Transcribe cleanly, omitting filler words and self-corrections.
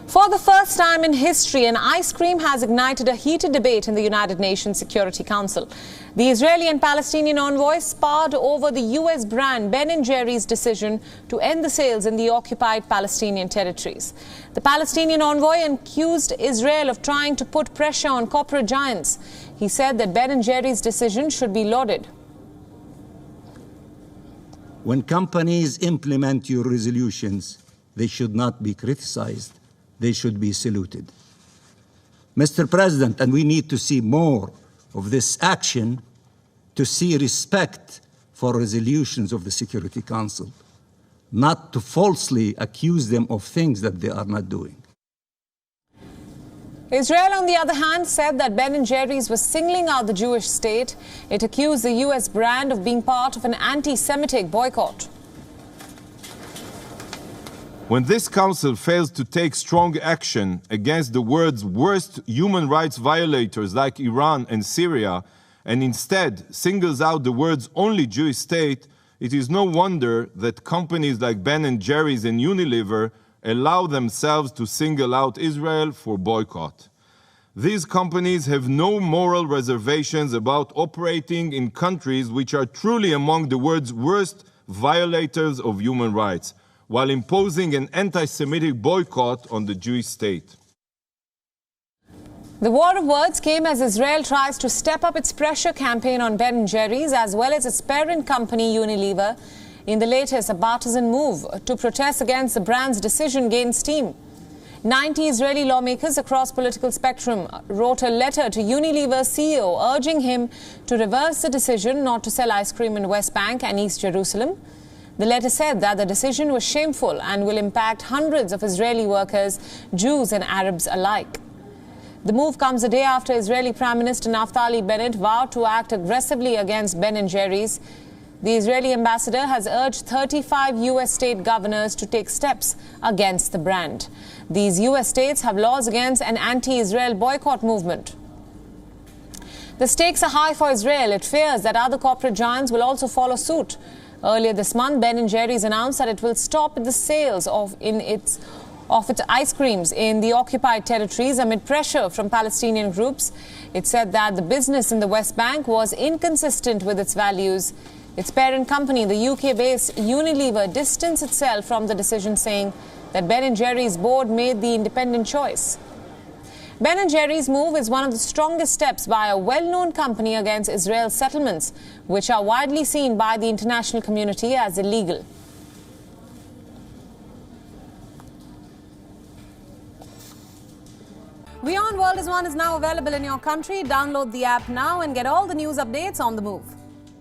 For the first time in history, an ice cream has ignited a heated debate in the United Nations Security Council. The Israeli and Palestinian envoys sparred over the US brand Ben & Jerry's decision to end the sales in the occupied Palestinian territories. The Palestinian envoy accused Israel of trying to put pressure on corporate giants. He said that Ben & Jerry's decision should be lauded. When companies implement your resolutions, they should not be criticized. They should be saluted. Mr. President, and we need to see more of this action to see respect for resolutions of the Security Council, not to falsely accuse them of things that they are not doing. Israel, on the other hand, said that Ben & Jerry's was singling out the Jewish state. It accused the US brand of being part of an anti-Semitic boycott. When this council fails to take strong action against the world's worst human rights violators like Iran and Syria, and instead singles out the world's only Jewish state, it is no wonder that companies like Ben & Jerry's and Unilever allow themselves to single out Israel for boycott. These companies have no moral reservations about operating in countries which are truly among the world's worst violators of human rights, while imposing an anti-Semitic boycott on the Jewish state. The war of words came as Israel tries to step up its pressure campaign on Ben & Jerry's as well as its parent company Unilever. In the latest, a partisan move to protest against the brand's decision gained steam. 90 Israeli lawmakers across political spectrum wrote a letter to Unilever's CEO urging him to reverse the decision not to sell ice cream in West Bank and East Jerusalem. The letter said that the decision was shameful and will impact hundreds of Israeli workers, Jews and Arabs alike. The move comes a day after Israeli Prime Minister Naftali Bennett vowed to act aggressively against Ben & Jerry's. The Israeli ambassador has urged 35 US state governors to take steps against the brand. These US states have laws against an anti-Israel boycott movement. The stakes are high for Israel. It fears that other corporate giants will also follow suit. Earlier this month, Ben & Jerry's announced that it will stop the sales of its ice creams in the occupied territories amid pressure from Palestinian groups. It said that the business in the West Bank was inconsistent with its values. Its parent company, the UK-based Unilever, distanced itself from the decision, saying that Ben & Jerry's board made the independent choice. Ben & Jerry's move is one of the strongest steps by a well-known company against Israel's settlements, which are widely seen by the international community as illegal. WION World is now available in your country. Download the app now and get all the news updates on the move.